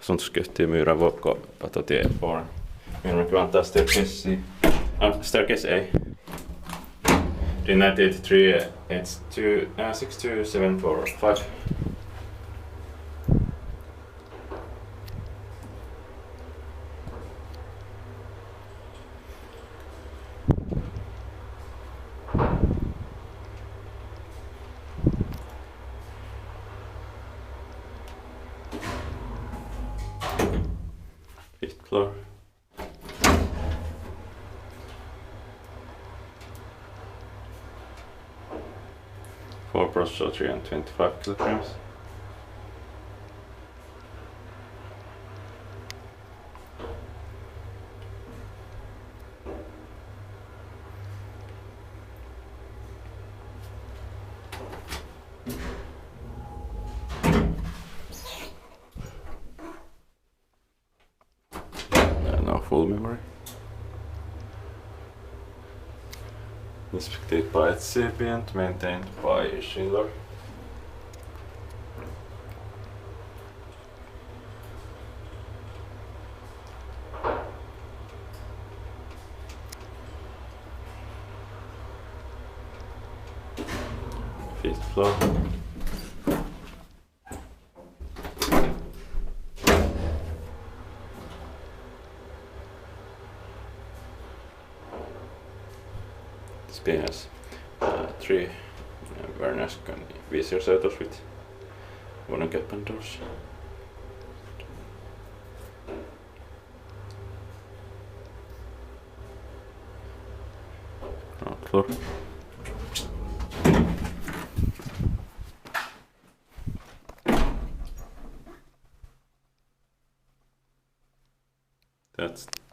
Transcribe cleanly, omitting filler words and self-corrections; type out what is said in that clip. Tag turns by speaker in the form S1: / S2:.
S1: Asuntoskyhtiö myy Ravokko Patotie for. Minun Vantaa staircase staircase A. D983 it's 62745. Fifth floor. Four processor 325 kilograms. No full memory. Inspected by recipient, maintained by Schindler. Fifth floor. This bin has three Varnask V0 circles with wooden cap and doors. Ground floor. That's